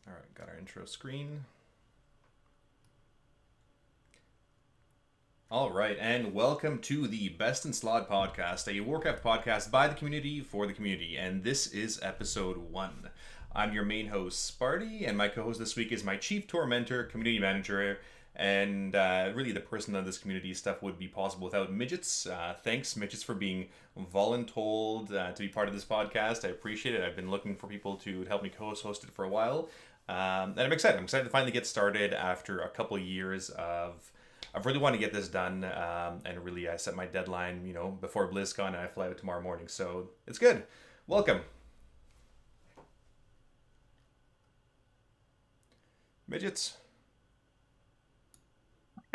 All right, got our intro screen. All right, and welcome to the Best in Slot podcast, a Warcraft podcast by the community for the community, and this is episode 1. I'm your main host, Sparty, and my co-host this week is my chief tormentor, community manager, and really the person that this community stuff would be possible without Midgettes. Thanks, Midgettes, for being voluntold to be part of this podcast. I appreciate it. I've been looking for people to help me co-host it for a while, and I'm excited. I'm excited to finally get started after a couple of years of I really want to get this done, and really I set my deadline, before Blizzcon, and I fly out tomorrow morning. So it's good. Welcome, Midgets.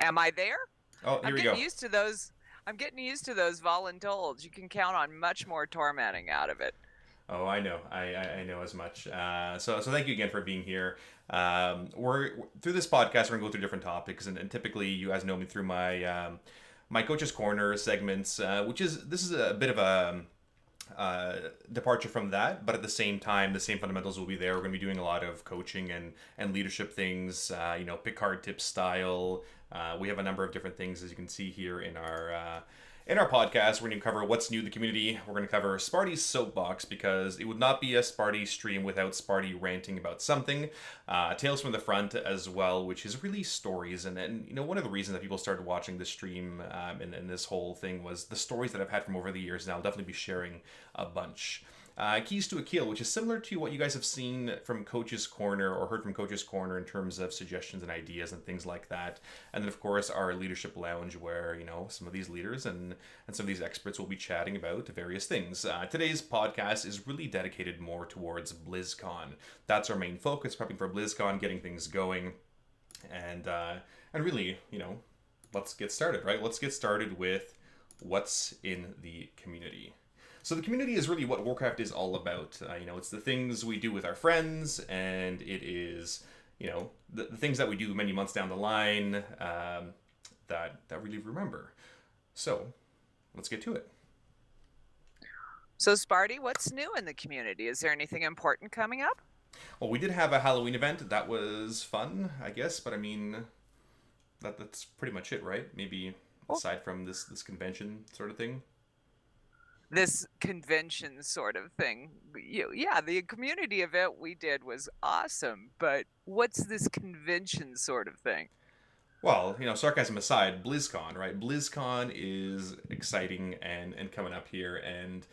Am I there? Oh, here I'm we getting go. used to those. I'm getting used to those voluntold. You can count on much more tormenting out of it. Oh, I know. I know as much. So thank you again for being here. We're through this podcast. We're gonna go through different topics, and typically you guys know me through my coach's corner segments, this is a bit of a departure from that, but at the same time, the same fundamentals will be there. We're going to be doing a lot of coaching and leadership things, pick card tip style. We have a number of different things, as you can see here in our podcast. We're going to cover what's new in the community. We're going to cover Sparty's soapbox, because it would not be a Sparty stream without Sparty ranting about something. Tales from the Front as well, which is really stories. And one of the reasons that people started watching this stream, and this whole thing, was the stories that I've had from over the years, and I'll definitely be sharing a bunch. Keys to a Kill, which is similar to what you guys have seen from Coach's Corner or heard from Coach's Corner in terms of suggestions and ideas and things like that. And then, of course, our Leadership Lounge, where, some of these leaders and some of these experts will be chatting about various things. Today's podcast is really dedicated more towards BlizzCon. That's our main focus, prepping for BlizzCon, getting things going. And really, let's get started, right? Let's get started with what's in the community. So the community is really what Warcraft is all about. It's the things we do with our friends, and it is, the things that we do many months down the line, that we really remember. So let's get to it. So, Sparty, what's new in the community? Is there anything important coming up? Well, we did have a Halloween event. That was fun, I guess, but I mean, that's pretty much it, right? Maybe aside from this convention sort of thing. This convention sort of thing. Yeah, the community event we did was awesome, but what's this convention sort of thing? Well, sarcasm aside, BlizzCon, right? BlizzCon is exciting and coming up here, and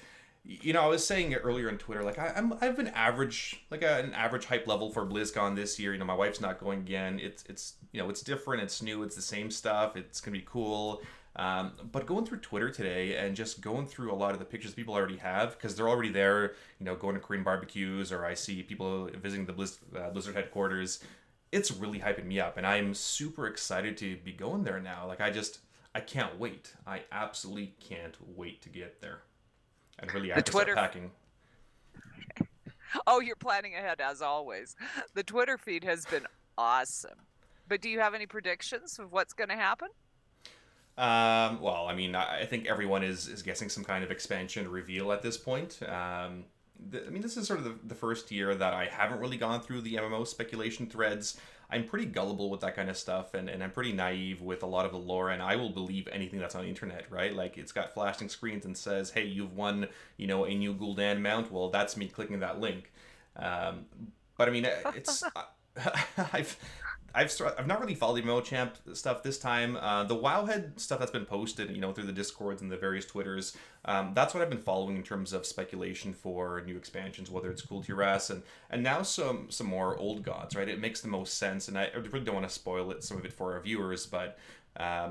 I was saying it earlier on Twitter, like I've been average, like an average hype level for BlizzCon this year. My wife's not going again. It's different, it's new, it's the same stuff. It's gonna be cool. But going through Twitter today and just going through a lot of the pictures people already have, because they're already there, going to Korean barbecues, or I see people visiting the Blizzard headquarters. It's really hyping me up, and I'm super excited to be going there now. Like I can't wait. I absolutely can't wait to get there. And really, I have to start packing. Oh, you're planning ahead as always. The Twitter feed has been awesome. But do you have any predictions of what's going to happen? Well, I mean, I think everyone is guessing some kind of expansion reveal at this point. This is sort of the first year that I haven't really gone through the MMO speculation threads. I'm pretty gullible with that kind of stuff, and I'm pretty naive with a lot of the lore, and I will believe anything that's on the internet, right? Like, it's got flashing screens and says, hey, you've won, a new Gul'dan mount. Well, that's me clicking that link. But I mean, it's... I've I've not really followed the MMO Champ stuff this time. The Wowhead stuff that's been posted, through the Discords and the various Twitters, that's what I've been following in terms of speculation for new expansions, whether it's Cool Tiras and now some more Old Gods, right? It makes the most sense, and I really don't want to spoil some of it for our viewers, but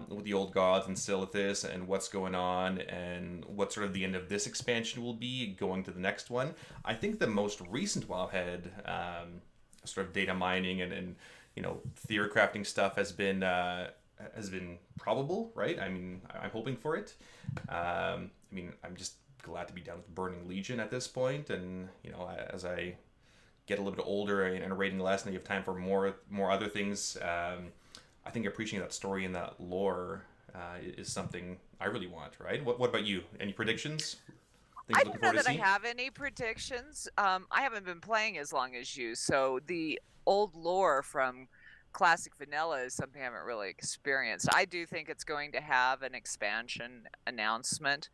with the Old Gods and Silithus and what's going on and what sort of the end of this expansion will be going to the next one, I think the most recent Wowhead sort of data mining and theory crafting stuff has been probable, right? I mean, I'm hoping for it. I'm just glad to be done with Burning Legion at this point, and as I get a little bit older and rating less, and you have time for more other things. I think appreciating that story and that lore is something I really want, right? What about you? Any predictions? Things I looking don't know forward to that I see? have any predictions. I haven't been playing as long as you, so the old lore from classic vanilla is something I haven't really experienced. I do think it's going to have an expansion announcement.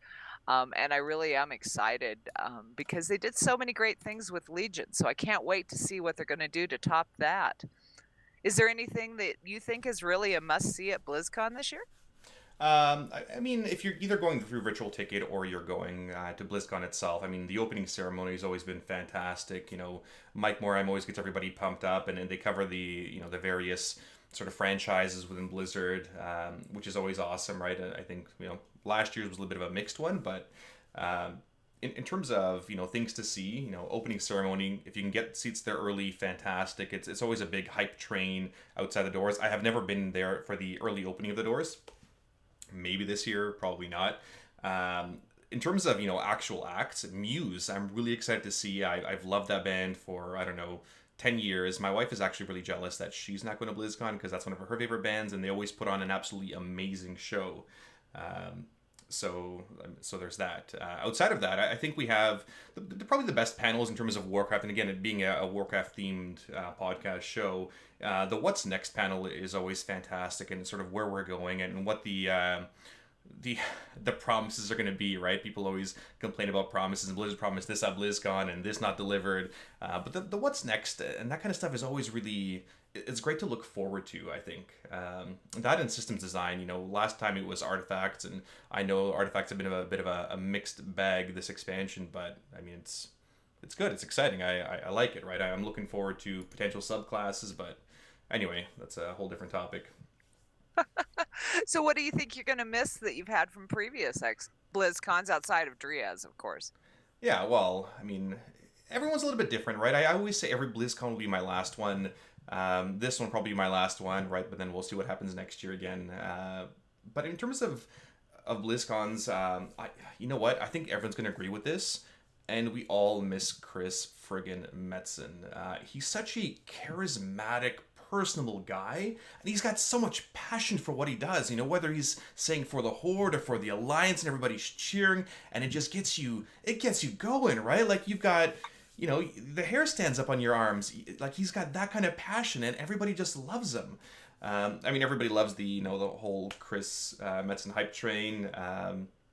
And I really am excited because they did so many great things with Legion. So I can't wait to see what they're going to do to top that. Is there anything that you think is really a must see at BlizzCon this year? I mean, if you're either going through virtual ticket or you're going to BlizzCon itself, I mean, the opening ceremony has always been fantastic. You know, Mike Morhaime always gets everybody pumped up, and they cover the the various sort of franchises within Blizzard, which is always awesome, right? I think last year's was a little bit of a mixed one, but in terms of things to see, opening ceremony, if you can get seats there early, fantastic. It's always a big hype train outside the doors. I have never been there for the early opening of the doors. Maybe this year, probably not. In terms of actual acts, Muse, I'm really excited to see. I've loved that band for I don't know 10 years. My wife is actually really jealous that she's not going to BlizzCon because that's one of her favorite bands, and they always put on an absolutely amazing show. So there's that. Outside of that, I think we have probably the best panels in terms of Warcraft, and again, it being a Warcraft themed podcast show. The What's Next panel is always fantastic, and sort of where we're going and what the promises are going to be, right? People always complain about promises, and Blizzard promised this at BlizzCon and this not delivered. But the What's Next and that kind of stuff is always really, it's great to look forward to, I think. That and systems design, last time it was Artifacts, and I know Artifacts have been a bit of a mixed bag this expansion, but I mean, it's good. It's exciting. I like it, right? I'm looking forward to potential subclasses, but anyway, that's a whole different topic. So what do you think you're going to miss that you've had from previous BlizzCons outside of Driaz, of course? Yeah, well, I mean, everyone's a little bit different, right? I always say every BlizzCon will be my last one. This one probably be my last one, right? But then we'll see what happens next year again. But in terms of BlizzCons, you know what? I think everyone's going to agree with this. And we all miss Chris friggin' Metzen. He's such a charismatic, personable guy, and he's got so much passion for what he does. Whether he's saying for the Horde or for the Alliance, and everybody's cheering, and it just gets you going, right? Like you've got, the hair stands up on your arms. Like he's got that kind of passion, and everybody just loves him. I mean, everybody loves the the whole Chris Metzen hype train.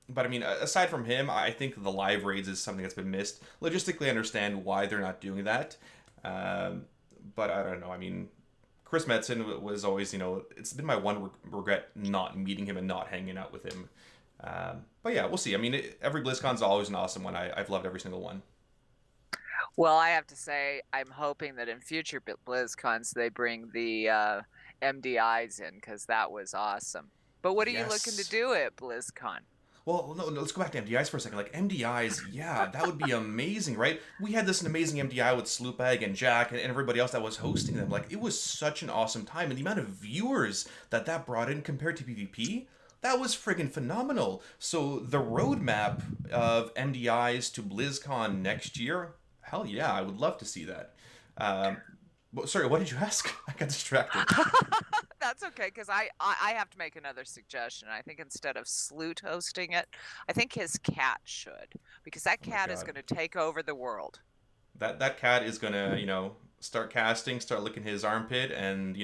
But I mean, aside from him, I think the live raids is something that's been missed. Logistically, I understand why they're not doing that. But I don't know. I mean, Chris Metzen was always, it's been my one regret not meeting him and not hanging out with him. But yeah, we'll see. I mean, every BlizzCon's always an awesome one. I've loved every single one. Well, I have to say, I'm hoping that in future BlizzCons they bring the MDIs in, because that was awesome. But what are you looking to do at BlizzCon? Well, no, let's go back to MDIs for a second. Like, MDIs, yeah, that would be amazing, right? We had this amazing MDI with Sloopbag and Jack and everybody else that was hosting them. Like, it was such an awesome time. And the amount of viewers that brought in compared to PvP, that was friggin' phenomenal. So, the roadmap of MDIs to BlizzCon next year, hell yeah, I would love to see that. Sorry, what did you ask? I got distracted. That's okay, because I have to make another suggestion. I think instead of Sloot hosting it, I think his cat should, because that cat is going to take over the world. That cat is going to, start casting, start licking his armpit, and,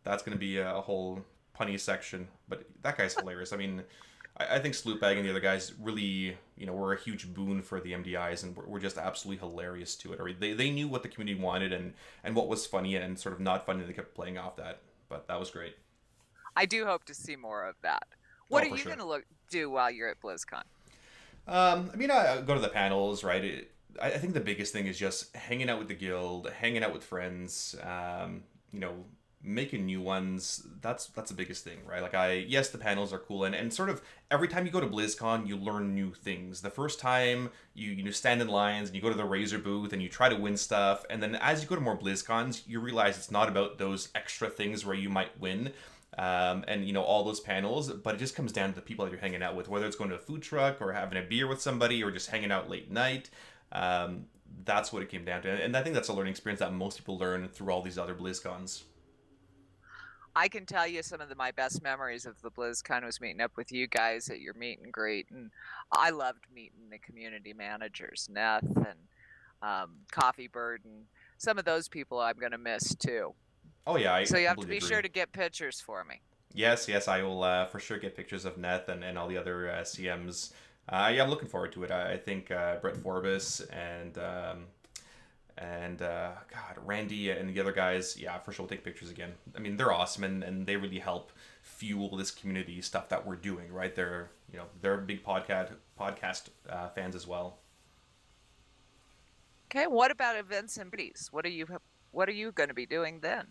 that's going to be a whole punny section. But that guy's hilarious. I mean, I think Sloopbag and the other guys really, were a huge boon for the MDIs, and were just absolutely hilarious to it. Or they knew what the community wanted and what was funny and sort of not funny. They kept playing off that. But that was great. I do hope to see more of that. What are you going to do while you're at BlizzCon? I mean, I go to the panels, right? I think the biggest thing is just hanging out with the guild, hanging out with friends, making new ones. That's the biggest thing, right? Like yes, the panels are cool, and sort of every time you go to BlizzCon, you learn new things. The first time you stand in lines and you go to the Razor booth and you try to win stuff, and then as you go to more BlizzCons, you realize it's not about those extra things where you might win. And all those panels, but it just comes down to the people that you're hanging out with, whether it's going to a food truck or having a beer with somebody or just hanging out late night. That's what it came down to, and I think that's a learning experience that most people learn through all these other BlizzCons. I can tell you some of my best memories of the BlizzCon was meeting up with you guys at your meet and greet, and I loved meeting the community managers, Neth and Coffee Bird, and some of those people I'm going to miss too. Oh yeah, I So you have to completely be agree. sure to get pictures for me. Yes, yes, I will for sure get pictures of Neth and all the other CMs. Yeah, I'm looking forward to it. I think Brett Forbes and God, Randy and the other guys, yeah, for sure, will take pictures again. I mean, they're awesome and they really help fuel this community stuff that we're doing. Right? They're big podcast fans as well. Okay, what about events and parties? What are you going to be doing then?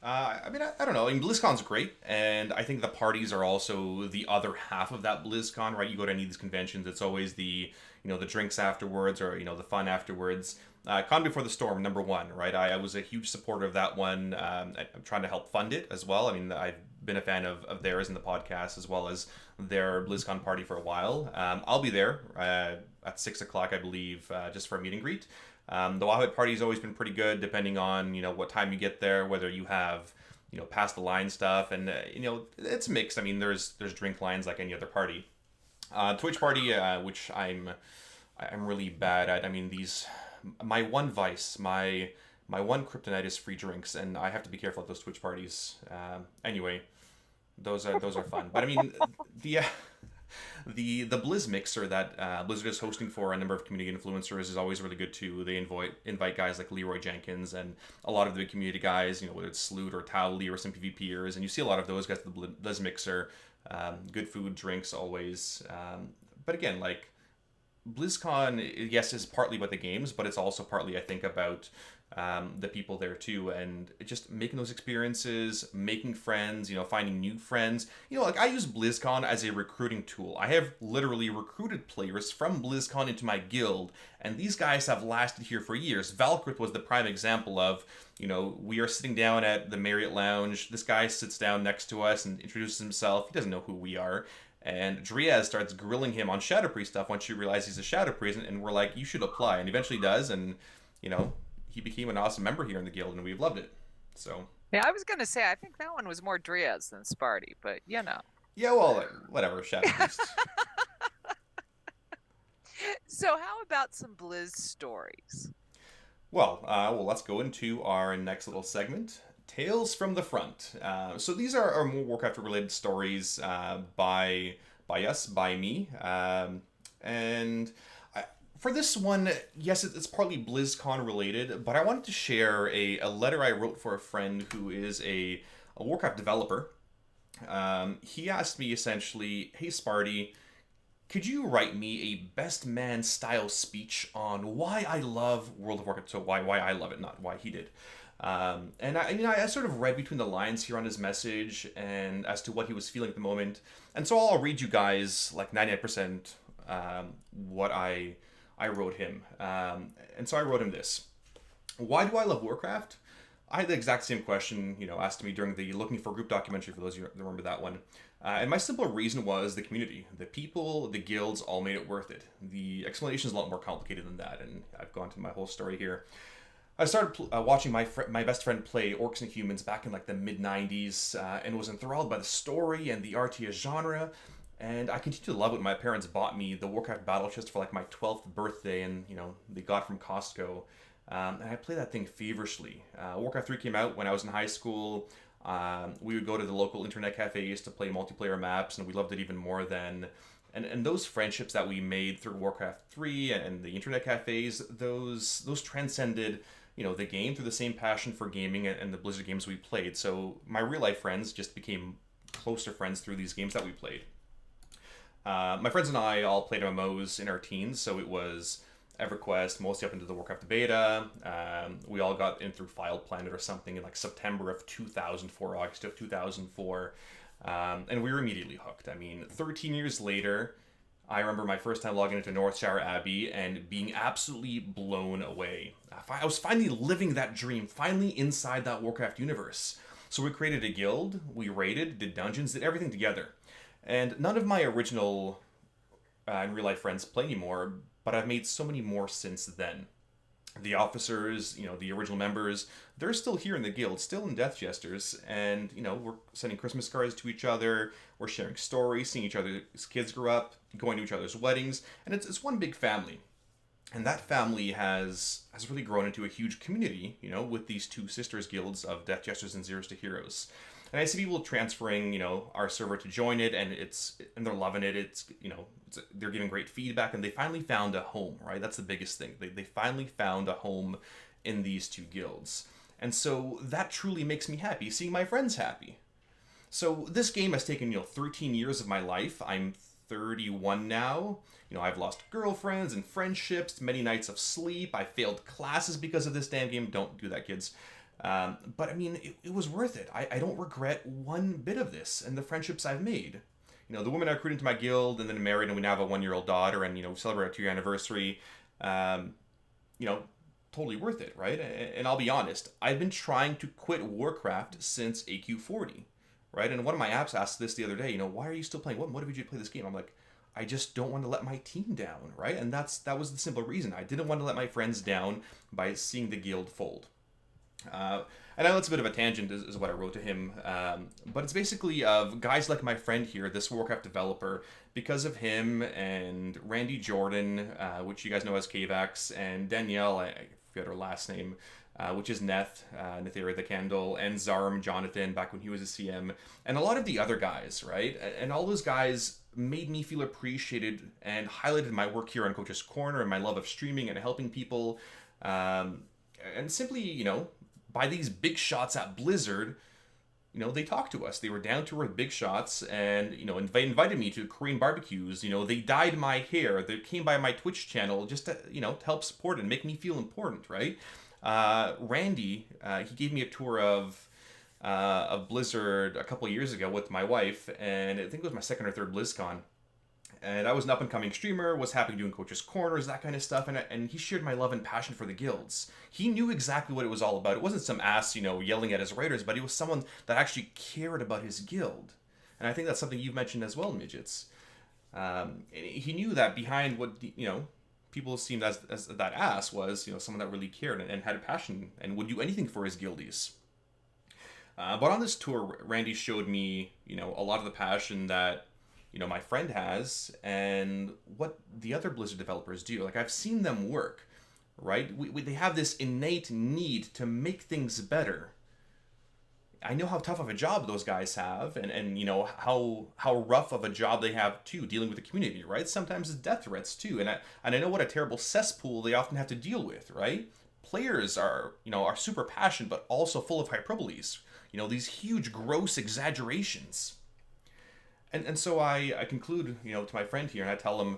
I mean, I don't know. I mean, BlizzCon's great, and I think the parties are also the other half of that BlizzCon, right? You go to any of these conventions, it's always the drinks afterwards or, the fun afterwards. Con Before the Storm, number one, right? I was a huge supporter of that one. I'm trying to help fund it as well. I mean, I've been a fan of theirs in the podcast as well as their BlizzCon party for a while. I'll be there at 6 o'clock, I believe, just for a meet and greet. The Wowhead party's always been pretty good, depending on what time you get there, whether you have past the line stuff, and it's mixed. I mean, there's drink lines like any other party. Twitch party, which I'm really bad at. I mean, my one vice, my one kryptonite is free drinks, and I have to be careful at those Twitch parties. Anyway, those are fun. But I mean, the Blizz Mixer that Blizzard is hosting for a number of community influencers is always really good too. They invite guys like Leroy Jenkins and a lot of the big community guys, whether it's Sloot or Towley or some PvPers, and you see a lot of those guys at the Blizz Mixer. Good food, drinks always. But again, like BlizzCon, yes, is partly about the games, but it's also partly, I think, about the people there too, and just making those experiences, making friends, finding new friends. Like I use BlizzCon as a recruiting tool. I have literally recruited players from BlizzCon into my guild, and these guys have lasted here for years. Valkrith was the prime example of, we are sitting down at the Marriott Lounge. This guy sits down next to us and introduces himself. He doesn't know who we are. And Driaz starts grilling him on Shadow Priest stuff once you realize he's a Shadow Priest, and we're like, you should apply. And eventually does, and, he became an awesome member here in the guild, and we've loved it. So. Yeah, I was going to say, I think that one was more Driaz than Sparty, but Yeah, well, whatever, Shadow Priest. So how about some Blizz stories? Well, let's go into our next little segment. Tales from the Front. So these are more Warcraft-related stories by us, by me. For this one, yes, it's partly BlizzCon related, but I wanted to share a letter I wrote for a friend who is a Warcraft developer. He asked me essentially, "Hey Sparty, could you write me a best man style speech on why I love World of Warcraft?" So why I love it, not why he did. And I sort of read between the lines here on his message and as to what he was feeling at the moment. And so I'll read you guys like 99% what I wrote him. And so I wrote him this. Why do I love Warcraft? I had the exact same question, asked to me during the Looking for Group documentary, for those of you who remember that one. And my simple reason was the community. The people, the guilds, all made it worth it. The explanation is a lot more complicated than that, and I've gone to my whole story here. I started watching my best friend play Orcs and Humans back in like the mid-90s and was enthralled by the story and the RTS genre. And I continued to love it when my parents bought me the Warcraft Battle Chest for like my 12th birthday, and they got it from Costco. And I played that thing feverishly. Warcraft 3 came out when I was in high school. We would go to the local internet cafes to play multiplayer maps, and we loved it even more then. And those friendships that we made through Warcraft 3 and the internet cafes, those transcended the game through the same passion for gaming and the Blizzard games we played. So my real life friends just became closer friends through these games that we played. My friends and I all played MMOs in our teens, so it was EverQuest, mostly up into the Warcraft beta. We all got in through File Planet or something in like September of 2004, August of 2004, and we were immediately hooked. I mean, 13 years later, I remember my first time logging into Northshire Abbey and being absolutely blown away. I was finally living that dream, finally inside that Warcraft universe. So we created a guild, we raided, did dungeons, did everything together. And none of my original and real life friends play anymore, but I've made so many more since then. The officers, the original members, they're still here in the guild, still in Death Jesters, and, we're sending Christmas cards to each other, we're sharing stories, seeing each other's kids grow up, going to each other's weddings, and it's one big family. And that family has really grown into a huge community, with these two sisters guilds of Death Jesters and Zeros to Heroes. And I see people transferring, our server to join it, and they're loving it. They're giving great feedback, and they finally found a home, right? That's the biggest thing. They finally found a home in these two guilds. And so that truly makes me happy, seeing my friends happy. So this game has taken, 13 years of my life. I'm 31 now. I've lost girlfriends and friendships, many nights of sleep. I failed classes because of this damn game. Don't do that, kids. But I mean, it was worth it. I don't regret one bit of this and the friendships I've made. The woman I recruited into my guild and then married, and we now have a 1-year-old daughter, and, celebrate our 2-year anniversary. Totally worth it, right? And I'll be honest, I've been trying to quit Warcraft since AQ40, right? And one of my apps asked this the other day, why are you still playing? What motivated you to play this game? I'm like, I just don't want to let my team down, right? And that was the simple reason. I didn't want to let my friends down by seeing the guild fold. And I know it's a bit of a tangent, is what I wrote to him, but it's basically of guys like my friend here, this Warcraft developer, because of him and Randy Jordan, which you guys know as Kavax, and Danielle, I forget her last name, which is Nethera the Candle, and Zarm Jonathan back when he was a CM, and a lot of the other guys, right? And all those guys made me feel appreciated and highlighted my work here on Coach's Corner and my love of streaming and helping people, and simply, by these big shots at Blizzard, they talked to us. They were down to earth big shots, and, they invited me to Korean barbecues. They dyed my hair. They came by my Twitch channel just to, to help support and make me feel important, right? Randy, he gave me a tour of Blizzard a couple of years ago with my wife, and I think it was my second or third BlizzCon. And I was an up-and-coming streamer, was happy doing Coach's Corners, that kind of stuff, and he shared my love and passion for the guilds. He knew exactly what it was all about. It wasn't some ass, yelling at his writers, but he was someone that actually cared about his guild. And I think that's something you've mentioned as well, Midgettes. He knew that behind what, people seemed as that ass was, someone that really cared and had a passion and would do anything for his guildies. But on this tour, Randy showed me, a lot of the passion that my friend has, and what the other Blizzard developers do. Like, I've seen them work, right? They have this innate need to make things better. I know how tough of a job those guys have, and how rough of a job they have too, dealing with the community, right? Sometimes it's death threats too, and I know what a terrible cesspool they often have to deal with, right? Players are super passionate, but also full of hyperboles. These huge, gross exaggerations. And so I conclude, to my friend here, and I tell him,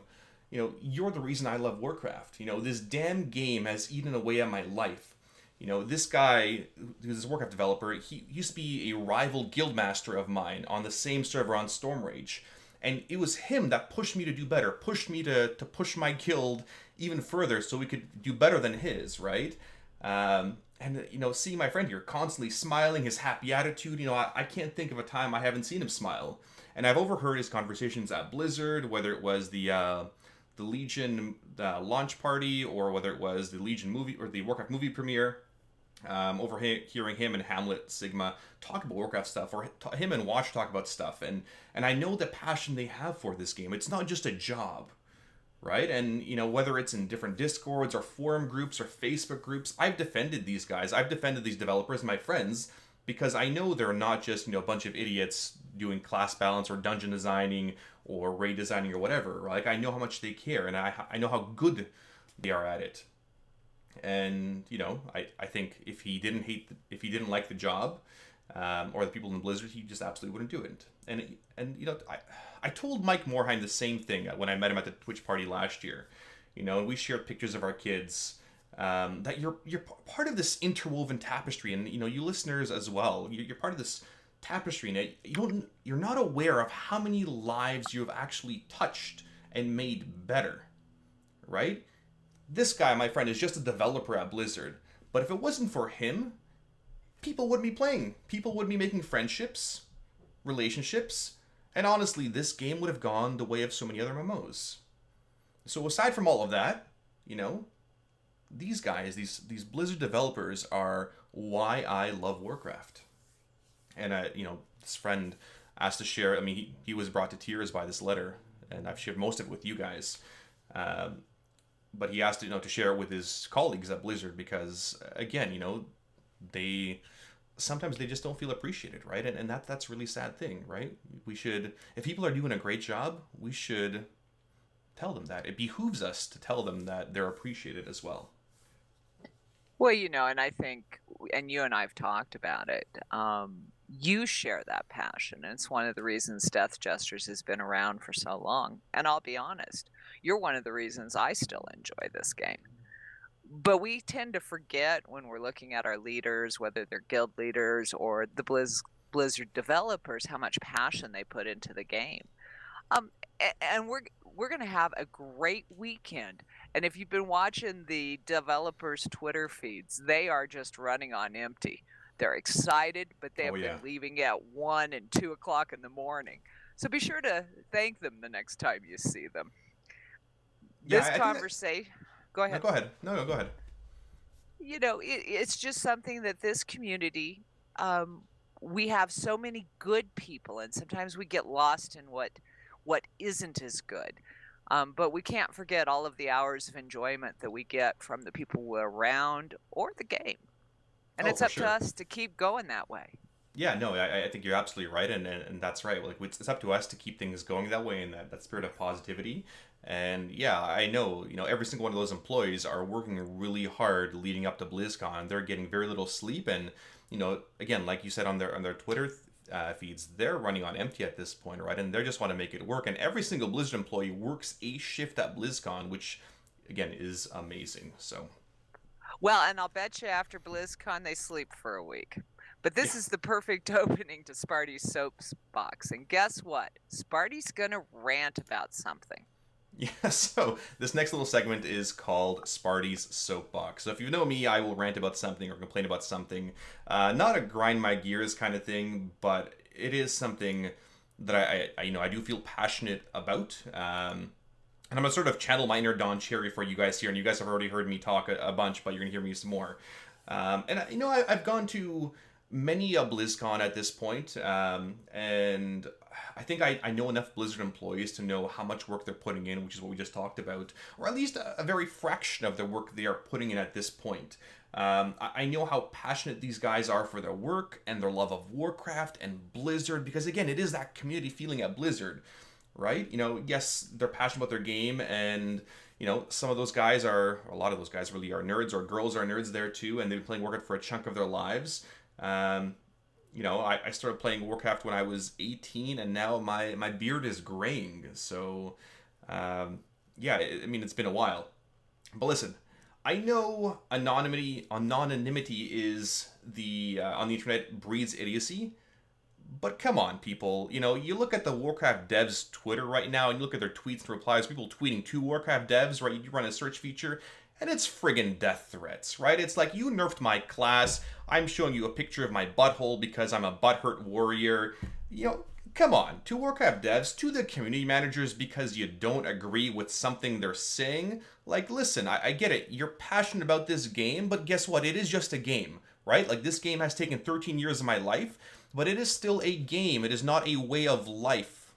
you're the reason I love Warcraft. This damn game has eaten away at my life. This guy, who's this Warcraft developer, he used to be a rival guildmaster of mine on the same server on Stormrage. And it was him that pushed me to do better, pushed me to push my guild even further so we could do better than his, right? And, seeing my friend here constantly smiling, his happy attitude, I can't think of a time I haven't seen him smile. And I've overheard his conversations at Blizzard, whether it was the Legion launch party, or whether it was the Legion movie or the Warcraft movie premiere. Hearing him and Hamlet Sigma talk about Warcraft stuff, or him and Watch talk about stuff, and I know the passion they have for this game. It's not just a job, right? And whether it's in different Discords or forum groups or Facebook groups, I've defended these guys. I've defended these developers, my friends, because I know they're not just a bunch of idiots doing class balance or dungeon designing or raid designing or whatever. Like, I know how much they care, and I know how good they are at it. And I think if he didn't like the job, or the people in Blizzard, he just absolutely wouldn't do it. And I told Mike Morheim the same thing when I met him at the Twitch party last year. And we shared pictures of our kids. That you're part of this interwoven tapestry, and you listeners as well. You're part of this tapestry, and you're not aware of how many lives you have actually touched and made better, right? This guy, my friend, is just a developer at Blizzard, but if it wasn't for him, people wouldn't be playing. People wouldn't be making friendships, relationships, and honestly, this game would have gone the way of so many other MMOs. So aside from all of that, these guys, these Blizzard developers are why I love Warcraft. And this friend asked to share. I mean, he was brought to tears by this letter, and I've shared most of it with you guys. but he has to, to share it with his colleagues at Blizzard because, again, they sometimes they just don't feel appreciated, right? And that's really sad thing, right? We should, if people are doing a great job, we should tell them that. It behooves us to tell them that they're appreciated as well. Well, and I think, and you and I've talked about it, you share that passion. And it's one of the reasons Death Jesters has been around for so long. And I'll be honest, you're one of the reasons I still enjoy this game. But we tend to forget when we're looking at our leaders, whether they're guild leaders or the Blizzard developers, how much passion they put into the game. And we're going to have a great weekend. And if you've been watching the developers' Twitter feeds, they are just running on empty. They're excited, but they have been leaving at 1 and 2 o'clock in the morning. So be sure to thank them the next time you see them. This conversation... Go ahead. No, go ahead. No, go ahead. It's just something that this community, we have so many good people, and sometimes we get lost in what isn't as good. But we can't forget all of the hours of enjoyment that we get from the people we're around or the game. And it's up to us to keep going that way. Yeah, no, I think you're absolutely right, and that's right. Like, it's up to us to keep things going that way, and that spirit of positivity. And yeah, I know, every single one of those employees are working really hard leading up to BlizzCon. They're getting very little sleep, and again, like you said on their Twitter feeds, they're running on empty at this point, right? And they just want to make it work. And every single Blizzard employee works a shift at BlizzCon, which again is amazing. So, well, and I'll bet you after BlizzCon they sleep for a week. But this is the perfect opening to Sparty's soapbox. And guess what? Sparty's gonna rant about something. Yeah, so this next little segment is called Sparty's Soapbox. So if you know me, I will rant about something or complain about something. Not a grind my gears kind of thing, but it is something that I do feel passionate about. And I'm going to sort of channel my inner Don Cherry for you guys here. And you guys have already heard me talk a bunch, but you're going to hear me some more. I've gone to many a BlizzCon at this point, and I think I know enough Blizzard employees to know how much work they're putting in, which is what we just talked about, or at least a very fraction of the work they are putting in at this point. I know how passionate these guys are for their work and their love of Warcraft and Blizzard, because again, it is that community feeling at Blizzard, right? Yes, they're passionate about their game, and some of those guys a lot of those guys really are nerds, or girls are nerds there too, and they've been playing Warcraft for a chunk of their lives. I started playing Warcraft when I was 18, and now my beard is graying. So, it's been a while. But listen, I know anonymity is on the internet breeds idiocy. But come on, people. You look at the Warcraft devs' Twitter right now, and you look at their tweets and replies, people tweeting to Warcraft devs, right? You run a search feature, and it's friggin' death threats, right? It's like, you nerfed my class, I'm showing you a picture of my butthole because I'm a butthurt warrior. Come on, to Warcraft devs, to the community managers because you don't agree with something they're saying. Like, listen, I get it, you're passionate about this game, but guess what? It is just a game, right? Like, this game has taken 13 years of my life, but it is still a game. It is not a way of life,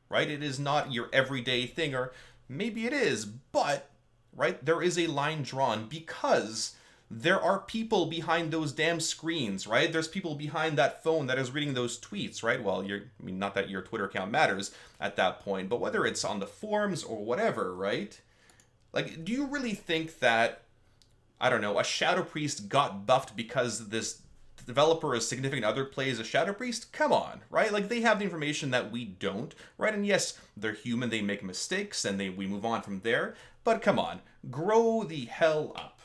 right? It is not your everyday thing, or maybe it is, but, right, there is a line drawn because there are people behind those damn screens, right? There's people behind that phone that is reading those tweets, right? Well, not that your Twitter account matters at that point, but whether it's on the forums or whatever, right? Like, do you really think that, I don't know, a Shadow Priest got buffed because this developer or significant other plays a Shadow Priest? Come on, right? Like, they have the information that we don't, right? And yes, they're human, they make mistakes, and we move on from there. But come on, grow the hell up.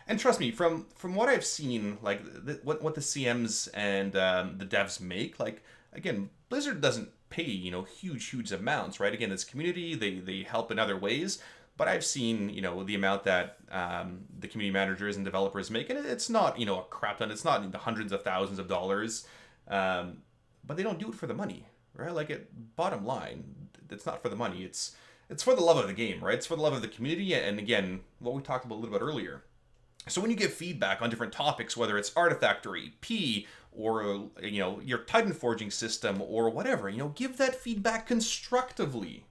And trust me, from what I've seen, like, what the CMs and the devs make, like, again, Blizzard doesn't pay, huge amounts, right? Again, it's community, they help in other ways. But I've seen, the amount that the community managers and developers make, and it's not, a crap ton. It's not in the hundreds of thousands of dollars, but they don't do it for the money, right? Like, bottom line, it's not for the money. It's for the love of the game, right? It's for the love of the community, and again, what we talked about a little bit earlier. So when you give feedback on different topics, whether it's Artifact or EP, or your Titan forging system or whatever, give that feedback constructively.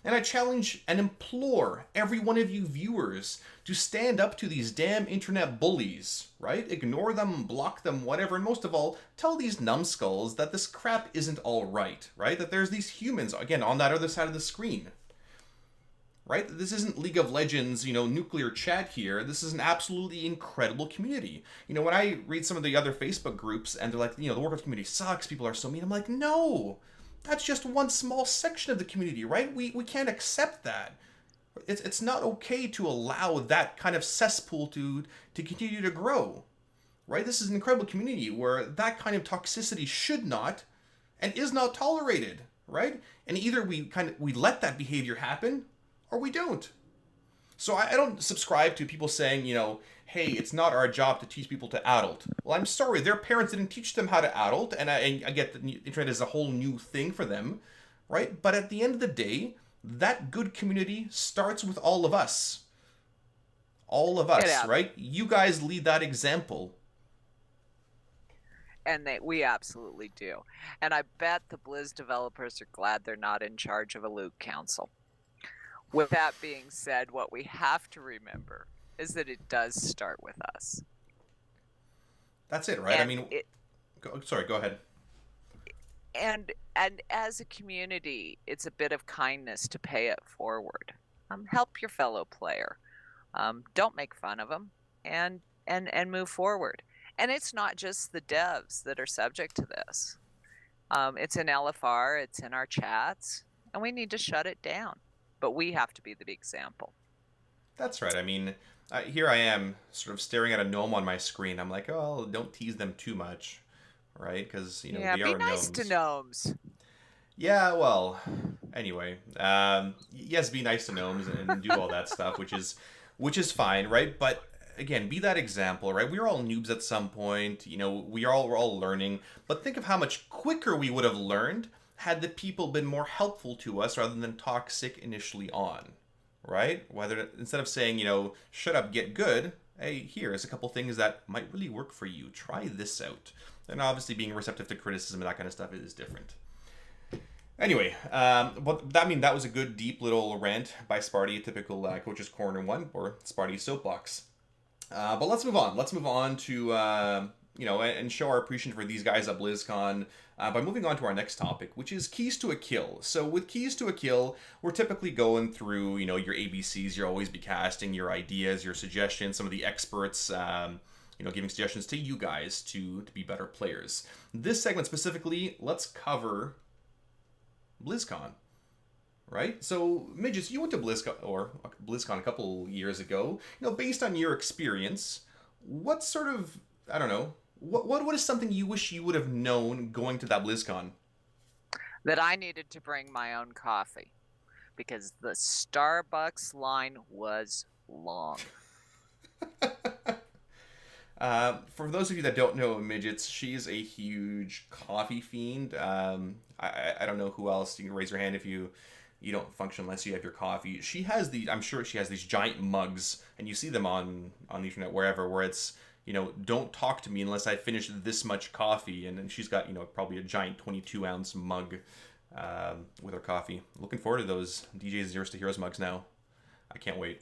And I challenge and implore every one of you viewers to stand up to these damn internet bullies, right? Ignore them, block them, whatever, and most of all, tell these numbskulls that this crap isn't all right, right? That there's these humans, again, on that other side of the screen, right? This isn't League of Legends, nuclear chat here. This is an absolutely incredible community. When I read some of the other Facebook groups and they're like, the Warcraft community sucks, people are so mean, I'm like, no! That's just one small section of the community, right? We can't accept that. It's not okay to allow that kind of cesspool to continue to grow, right? This is an incredible community where that kind of toxicity should not and is not tolerated, right? And either we let that behavior happen or we don't. So I don't subscribe to people saying, hey, it's not our job to teach people to adult. Well, I'm sorry, their parents didn't teach them how to adult, and I get that the internet is a whole new thing for them, right? But at the end of the day, that good community starts with all of us. All of us, right? You guys lead that example. And we absolutely do. And I bet the Blizz developers are glad they're not in charge of a loot council. With that being said, what we have to remember is that it does start with us. That's it, right? And go ahead. And as a community, it's a bit of kindness to pay it forward. Help your fellow player. Don't make fun of them, and move forward. And it's not just the devs that are subject to this. It's in LFR, it's in our chats, and we need to shut it down. But we have to be the example. That's right. I mean, here I am sort of staring at a gnome on my screen. I'm like, oh, don't tease them too much, right? Because, they are be nice gnomes. to gnomes. Yeah, well, anyway. Yes, be nice to gnomes and do all that stuff, which is fine, right? But again, be that example, right? We're all noobs at some point. We're all learning. But think of how much quicker we would have learned had the people been more helpful to us rather than toxic initially on, right? Instead of saying, shut up, get good, hey, here's a couple things that might really work for you. Try this out. And obviously being receptive to criticism and that kind of stuff is different. Anyway, that was a good deep little rant by Sparty, a typical Coach's Corner one, or Sparty's soapbox. But let's move on. Let's move on to, and show our appreciation for these guys at BlizzCon by moving on to our next topic, which is keys to a kill. So with keys to a kill, we're typically going through, your ABCs, you'll always be casting your ideas, your suggestions, some of the experts, giving suggestions to you guys to be better players. This segment specifically, let's cover BlizzCon. Right? So, Midgettes, you went to BlizzCon a couple years ago. Based on your experience, what sort of, I don't know, what is something you wish you would have known going to that BlizzCon? That I needed to bring my own coffee because the Starbucks line was long. For those of you that don't know Midgettes, she's a huge coffee fiend. I don't know who else. You can raise your hand if you don't function unless you have your coffee. I'm sure she has these giant mugs, and you see them on the internet wherever, where it's, don't talk to me unless I finish this much coffee. And then she's got, probably a giant 22-ounce mug with her coffee. Looking forward to those DJ's Zeros to Heroes mugs now. I can't wait.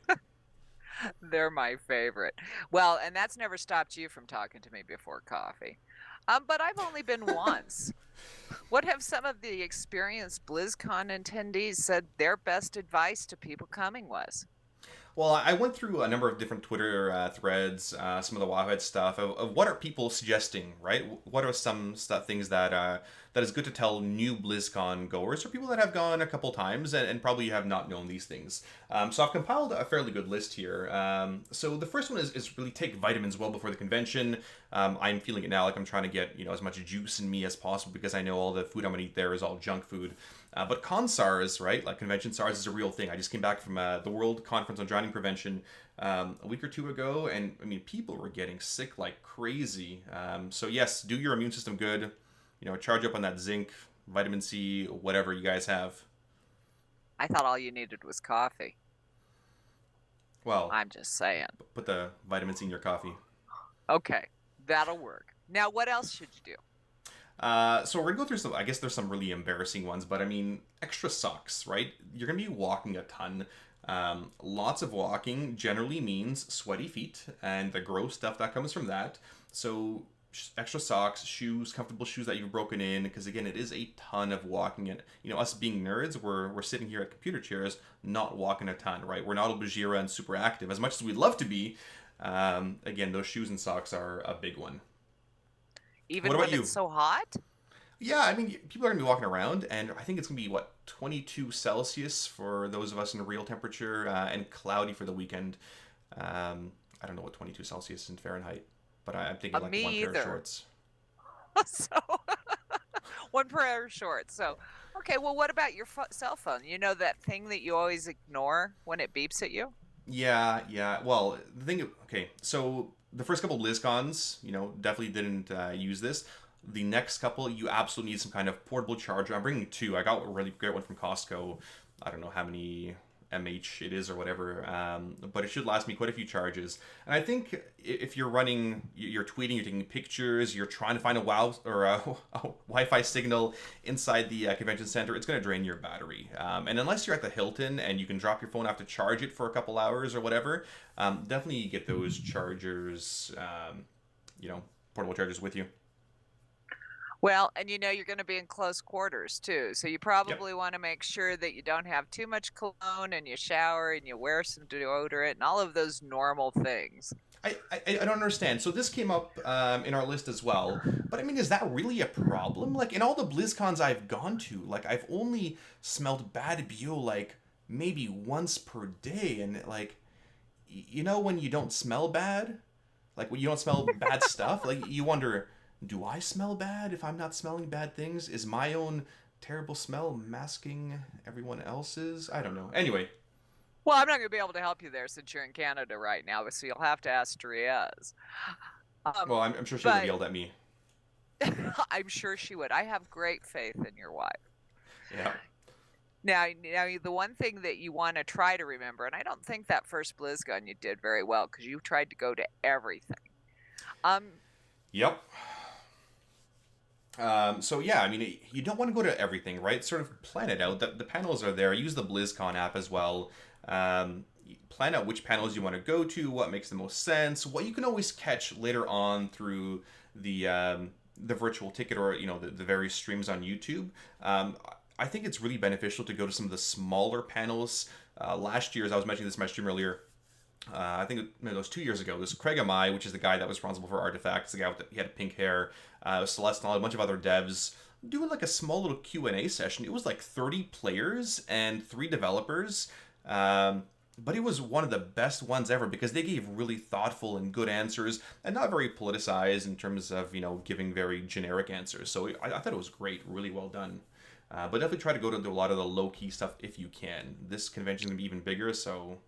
They're my favorite. Well, and that's never stopped you from talking to me before coffee. But I've only been once. What have some of the experienced BlizzCon attendees said their best advice to people coming was? Well, I went through a number of different Twitter threads, some of the Wowhead stuff of what are people suggesting, right? What are some things that is good to tell new BlizzCon goers or people that have gone a couple times and probably have not known these things. So I've compiled a fairly good list here. So the first one is really take vitamins well before the convention. I'm feeling it now, like I'm trying to get as much juice in me as possible because I know all the food I'm going to eat there is all junk food. But con SARS, right, like convention SARS is a real thing. I just came back from the World Conference on Drowning Prevention a week or two ago, and I mean, people were getting sick like crazy. So yes, do your immune system good. Charge up on that zinc, vitamin C, whatever you guys have. I thought all you needed was coffee. Well, I'm just saying. Put the vitamin C in your coffee. Okay, that'll work. Now, what else should you do? So we're gonna go through some. I guess there's some really embarrassing ones, but I mean, extra socks, right? You're gonna be walking a ton. Lots of walking generally means sweaty feet and the gross stuff that comes from that. So extra socks, shoes, comfortable shoes that you've broken in, because again, it is a ton of walking. And us being nerds, we're sitting here at computer chairs, not walking a ton, right? We're not Obajira and super active as much as we'd love to be. Again, those shoes and socks are a big one. Even What about when you? it's so hot? Yeah, I mean, people are gonna be walking around, and I think it's gonna be what 22 Celsius for those of us in real temperature, and cloudy for the weekend. I don't know what 22 Celsius is in Fahrenheit, but I'm thinking like one Me pair of either. shorts. So one pair of shorts. So, okay, well, what about your cell phone? You know that thing that you always ignore when it beeps at you? Yeah, yeah. Well, the thing. Okay, so the first couple of BlizzCons, definitely didn't use this. The next couple, you absolutely need some kind of portable charger. I'm bringing two. I got a really great one from Costco. I don't know how many mAh it is or whatever, but it should last me quite a few charges. And I think if you're running, you're tweeting, you're taking pictures, you're trying to find a WoW or a Wi-Fi signal inside the convention center, it's going to drain your battery. And unless you're at the Hilton and you can drop your phone off to charge it for a couple hours or whatever, definitely get those chargers, portable chargers with you. Well, and you're going to be in close quarters too. So you Yep. probably want to make sure that you don't have too much cologne and you shower and you wear some deodorant and all of those normal things. I don't understand. So this came up in our list as well. But I mean, is that really a problem? Like in all the BlizzCons I've gone to, like I've only smelled bad BO like maybe once per day, and like when you don't smell bad, like when you don't smell bad stuff, like you wonder, do I smell bad if I'm not smelling bad things? Is my own terrible smell masking everyone else's? I don't know. Anyway, Well, I'm not going to be able to help you there since you're in Canada right now, so you'll have to ask Therese. well, I'm sure she would have But yelled at me. I'm sure she would. I have great faith in your wife. Yeah. Now, the one thing that you want to try to remember, and I don't think that first BlizzCon you did very well because you tried to go to everything. Yep. So yeah, I mean, you don't want to go to everything, right? Sort of plan it out. The panels are there. Use the BlizzCon app as well. Plan out which panels you want to go to, what makes the most sense, what you can always catch later on through the virtual ticket or the various streams on YouTube. I think it's really beneficial to go to some of the smaller panels. Last year, as I was mentioning this in my stream earlier, I think it was 2 years ago. This Craig Amai, which is the guy that was responsible for Artifacts, the guy he had pink hair. Celeste and a bunch of other devs doing like a small little Q&A session. It was like 30 players and 3 developers. But it was one of the best ones ever because they gave really thoughtful and good answers and not very politicized in terms of, giving very generic answers. So I thought it was great, really well done. But definitely try to go to a lot of the low-key stuff if you can. This convention is going to be even bigger, so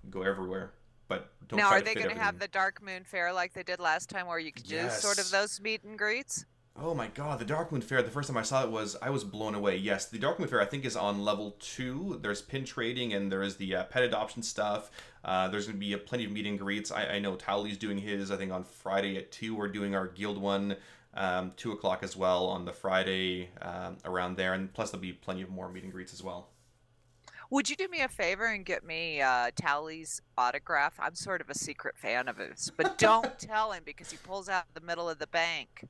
go everywhere. But don't Now, try are to they fit going to everything. have the Dark Moon Fair like they did last time where you could do sort of Yes. those meet and greets? Oh my god, the Darkmoon Fair, the first time I was blown away. Yes, the Darkmoon Fair I think is on level 2. There's pin trading and there is the pet adoption stuff. There's going to be plenty of meet and greets. I know Towley's doing his, I think on Friday at 2. We're doing our guild one 2 o'clock as well on the Friday around there. And plus there'll be plenty of more meet and greets as well. Would you do me a favor and get me Towley's autograph? I'm sort of a secret fan of his, but don't tell him because he pulls out the middle of the bank.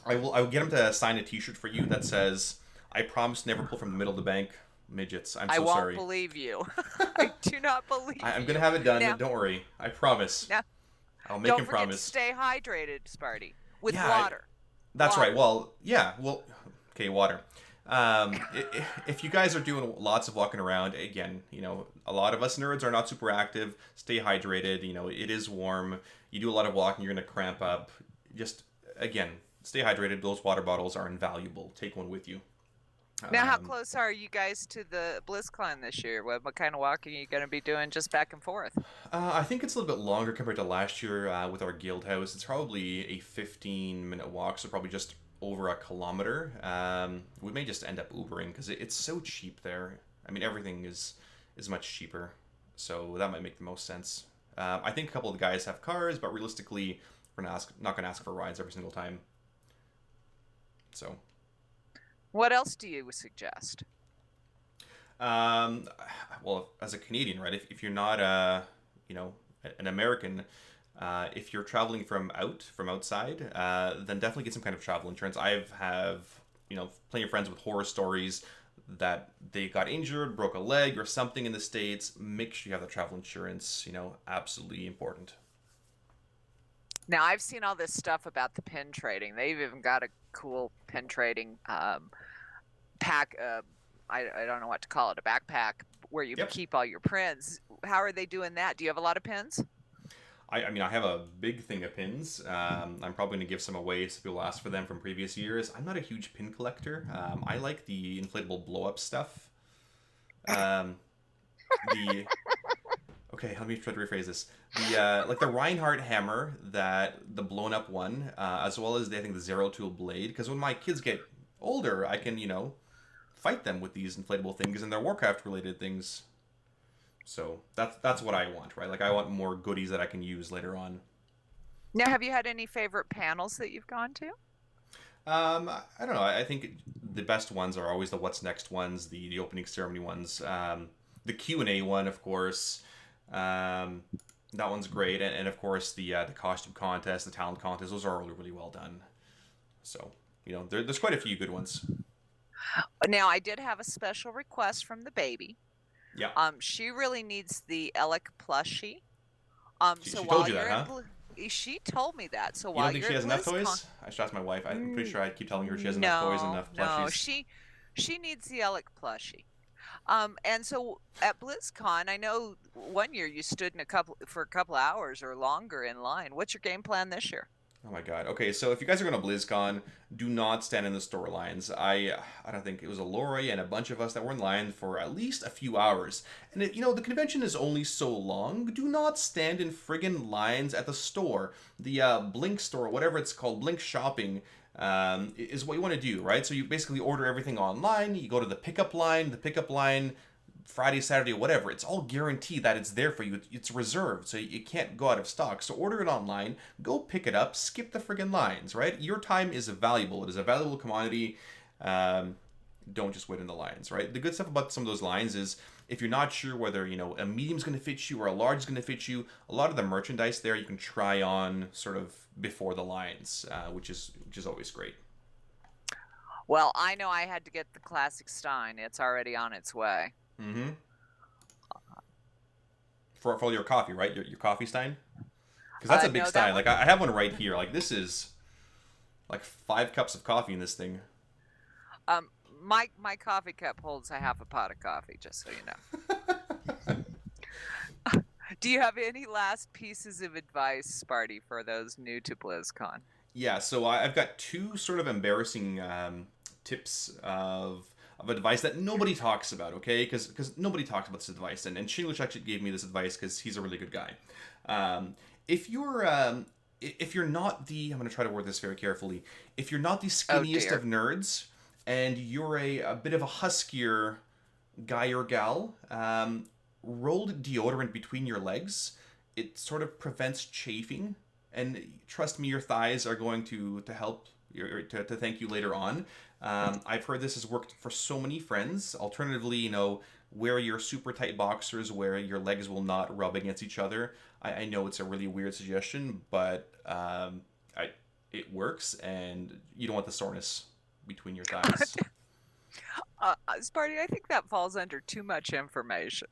I will get him to sign a t-shirt for you that says, I promise never pull from the middle of the bank. Midgettes. I'm I so won't sorry. believe you. I do not believe I'm you. going to have it done. Now, Don't worry. I promise. now, I'll make don't him forget promise. to stay hydrated, Sparty, with Yeah, water. That's Water. right. Well, yeah. Well, okay, water. If you guys are doing lots of walking around, again, a lot of us nerds are not super active. Stay hydrated. It is warm. You do a lot of walking, you're going to cramp up. Just, again, stay hydrated. Those water bottles are invaluable. Take one with you. Now, how close are you guys to the BlizzCon this year? What kind of walking are you going to be doing just back and forth? I think it's a little bit longer compared to last year with our guild house. It's probably a 15-minute walk, so probably just over a kilometer. We may just end up Ubering because it's so cheap there. I mean, everything is much cheaper, so that might make the most sense. I think a couple of the guys have cars, but realistically, we're not going to ask for rides every single time. So, What else do you suggest? um, well, as a Canadian, right? If you're not you know, an American, if you're traveling from outside, then definitely get some kind of travel insurance. Have plenty of friends with horror stories that they got injured, broke a leg or something in the States. Make sure you have the travel insurance. Absolutely important. Now, I've seen all this stuff about the pin trading. They've even got a cool pin trading pack. I don't know what to call it, a backpack where you Yep. keep all your pins. How are they doing that? Do you have a lot of pins? I mean, I have a big thing of pins. I'm probably going to give some away so people ask for them from previous years. I'm not a huge pin collector. I like the inflatable blow up stuff. Um, the Okay, let me try to rephrase this. The like the Reinhardt hammer, that the blown up one, as well as I think the Zero Tool blade. Because when my kids get older, I can fight them with these inflatable things and they're Warcraft related things. So that's what I want, right? Like I want more goodies that I can use later on. Now, have you had any favorite panels that you've gone to? I don't know. I think the best ones are always the what's next ones, the opening ceremony ones, the Q&A one, of course. Um, that one's great, and of course the costume contest, the talent contest. Those are really really well done. So there's quite a few good ones. Now, I did have a special request from the baby. Yeah, She really needs the Alec plushie. So she told while you that, you're in huh? she told me that. So You while don't think you're she at has enough BlizzCon, toys? I should ask my wife. I'm pretty mm, sure I keep telling her she has enough toys and no, enough no, plushies. she needs the Alec plushie. And so at BlizzCon, I know one year you stood in for a couple hours or longer in line. What's your game plan this year? Oh my god. Okay, so if you guys are going to BlizzCon, do not stand in the store lines. I don't think it was a Lori and a bunch of us that were in line for at least a few hours. And the convention is only so long. Do not stand in friggin' lines at the store. The Blink store, whatever it's called, Blink Shopping, is what you want to do, right? So you basically order everything online. You go to the pickup line. The pickup line Friday, Saturday, whatever, it's all guaranteed that it's there for you. It's reserved, so you can't go out of stock. So order it online, go pick it up, skip the friggin' lines, right? Your time is valuable. It is a valuable commodity. Um, don't just wait in the lines, right? The good stuff about some of those lines is if you're not sure whether a medium's going to fit you or a large is going to fit you, a lot of the merchandise there you can try on sort of before the lines, which is always great. Well, I know I had to get the classic Stein. It's already on its way. Mm-hmm. For all your coffee, right? Your coffee stein. Because that's a big No, that stein. one. Like I have one right here. Like this is like 5 cups of coffee in this thing. Um, my coffee cup holds a half a pot of coffee, just so you know. Do you have any last pieces of advice, Sparty, for those new to BlizzCon? Yeah, so I've got two sort of embarrassing tips of advice that nobody talks about, okay? Because nobody talks about this advice, and Shinglish actually gave me this advice because he's a really good guy. Um, if you're if you're not the, I'm going to try to word this very carefully. If you're not the Oh skinniest dear. of nerds, and you're a bit of a huskier guy or gal, rolled deodorant between your legs. It sort of prevents chafing, and trust me, your thighs are going to help to thank you later on. I've heard this has worked for so many friends. Alternatively, wear your super tight boxers where your legs will not rub against each other. I know it's a really weird suggestion, but it works, and you don't want the soreness between your thighs. Sparty, I think that falls under too much information.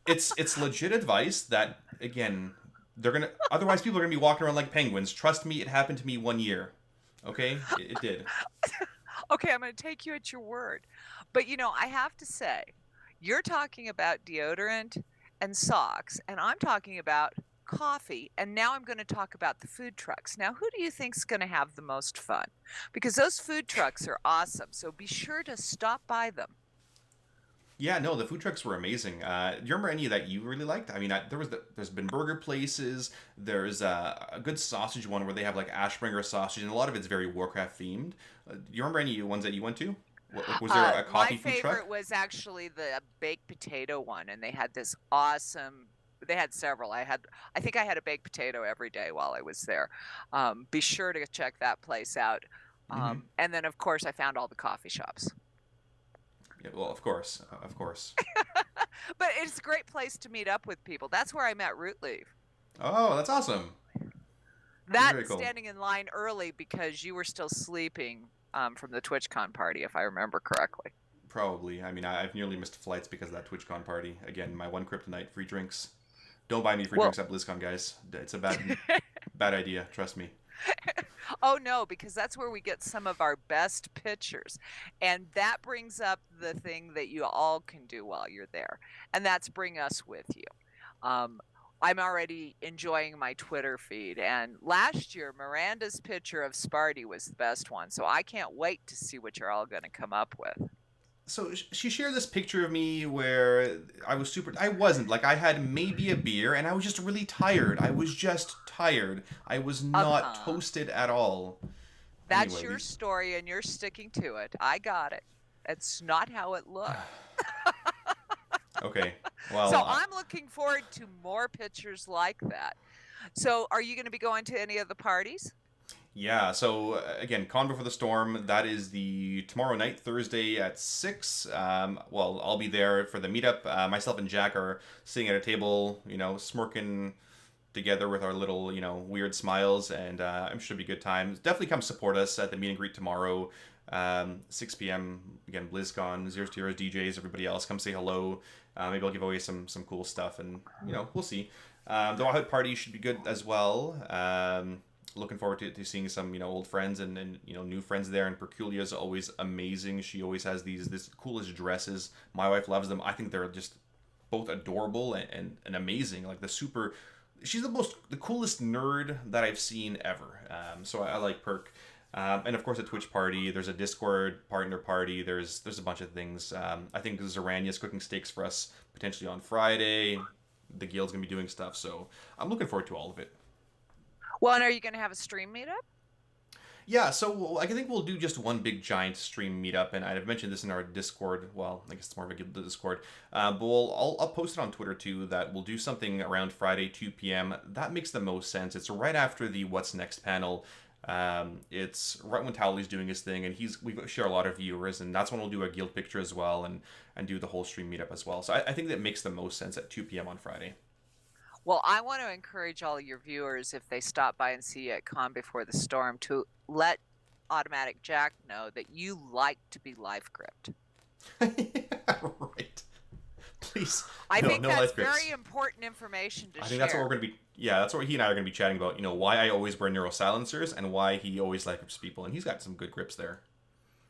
It's legit advice that, again, they're gonna, otherwise people are gonna be walking around like penguins. Trust me, it happened to me one year. Okay, it did. Okay, I'm going to take you at your word. But I have to say, you're talking about deodorant and socks, and I'm talking about coffee, and now I'm going to talk about the food trucks. Now, who do you think's going to have the most fun? Because those food trucks are awesome, so be sure to stop by them. Yeah, no, the food trucks were amazing. Do you remember any that you really liked? I mean, there's been burger places. There's a good sausage one where they have like Ashbringer sausage, and a lot of it's very Warcraft themed. Do you remember any ones that you went to? Was there a My coffee food favorite truck? was actually the baked potato one, and they had they had several. I think I had a baked potato every day while I was there. Be sure to check that place out. And then, of course, I found all the coffee shops. Yeah, well, of course, of course. But it's a great place to meet up with people. That's where I met Rootleaf. Oh, that's awesome. That Very cool. Standing in line early because you were still sleeping from the TwitchCon party, if I remember correctly. Probably. I mean, I've nearly missed flights because of that TwitchCon party. Again, my one kryptonite: free drinks. Don't buy me free drinks at Blizzcon, guys. It's a bad idea. Trust me. Oh no, because that's where we get some of our best pictures. And that brings up the thing that you all can do while you're there. And that's bring us with you. I'm already enjoying my Twitter feed. And last year, Miranda's picture of Sparty was the best one. So I can't wait to see what you're all going to come up with. So she shared this picture of me where I wasn't. Like, I had maybe a beer and I was just really tired. I was just tired. I was not toasted at all. That's anyway, your story and you're sticking to it. I got it. It's not how it looked. Okay. Well, so I'm looking forward to more pictures like that. So are you going to be going to any of the parties? Yeah, so again, Con Before the Storm, that is the tomorrow night, Thursday at 6. Well, I'll be there for the meetup. Myself and Jack are sitting at a table, smirking together with our little, weird smiles, and I'm sure it'll be good times. Definitely come support us at the meet and greet tomorrow, 6 p.m. Again, BlizzCon, Zeros to Heroes, DJs, everybody else, come say hello. Maybe I'll give away some cool stuff, and, we'll see. The Wild Party should be good as well. Looking forward to seeing some old friends and new friends there, and Perculia is always amazing. She always has this coolest dresses. My wife loves them. I think they're just both adorable and amazing. Like she's the coolest nerd that I've seen ever. So I like Perk. And of course a Twitch party. There's a Discord partner party. There's a bunch of things. I think Zarania's cooking steaks for us potentially on Friday. The guild's gonna be doing stuff, so I'm looking forward to all of it. Well, and are you going to have a stream meetup? Yeah, so I think we'll do just one big giant stream meetup, and I've mentioned this in our Discord. Well, I guess it's more of a Discord, but I'll post it on Twitter too. That we'll do something around Friday 2 p.m. That makes the most sense. It's right after the What's Next panel. It's right when Towley's doing his thing, and we share a lot of viewers, and that's when we'll do a guild picture as well, and do the whole stream meetup as well. So I think that makes the most sense at 2 p.m. on Friday. Well, I want to encourage all your viewers, if they stop by and see you at Con Before the Storm, to let Automatic Jack know that you like to be life gripped. Yeah, right. Please. I think that's very important information to share. I think that's what we're going to be. Yeah, that's what he and I are going to be chatting about. Why I always wear neuro silencers and why he always life grips people, and he's got some good grips there.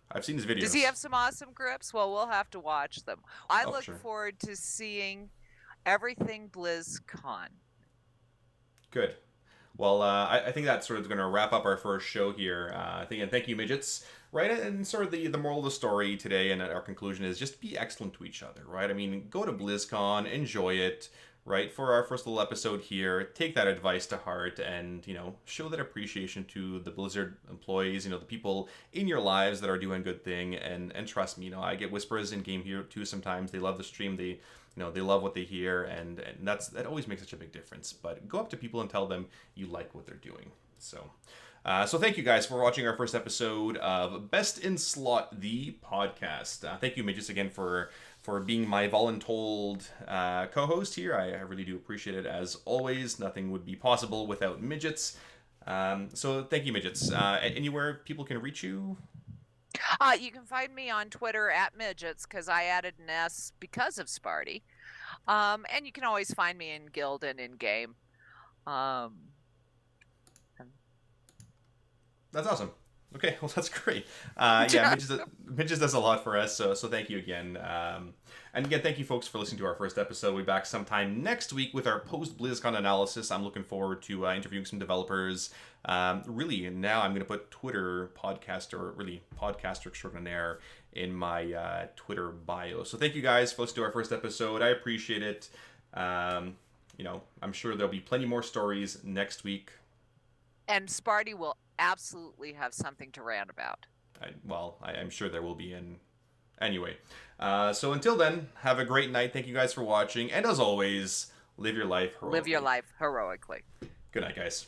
I've seen his videos. Does he have some awesome grips? Well, we'll have to watch them. I look forward to seeing everything BlizzCon. Good. Well, I think that's sort of going to wrap up our first show here. Thank you, Midgettes. Right, and sort of the moral of the story today and our conclusion is just be excellent to each other, right? I mean, go to BlizzCon, enjoy it, right? For our first little episode here, take that advice to heart and, show that appreciation to the Blizzard employees, the people in your lives that are doing good thing. And trust me, I get whispers in game here too sometimes. They love the stream. They love what they hear, and that always makes such a big difference. But go up to people and tell them you like what they're doing. So thank you guys for watching our first episode of Best in Slot, the podcast. Thank you, Midgettes, again for being my voluntold co-host here. I really do appreciate it. As always, nothing would be possible without Midgettes. So thank you, Midgettes. Anywhere people can reach you? You can find me on Twitter at Midgettes, because I added an S because of Sparty. And you can always find me in Guild and in game. That's awesome. Okay, well, that's great. Yeah, Midgettes does a lot for us, so thank you again. And again, thank you, folks, for listening to our first episode. We'll be back sometime next week with our post-BlizzCon analysis. I'm looking forward to interviewing some developers. Really, now I'm going to put Twitter podcaster extraordinaire in my Twitter bio. So thank you guys for listening to our first episode. I appreciate it. I'm sure there'll be plenty more stories next week. And Sparty will absolutely have something to rant about. I'm sure there will be. Anyway, so until then, have a great night. Thank you guys for watching. And as always, live your life Live your heroically. life heroically. Good night, guys.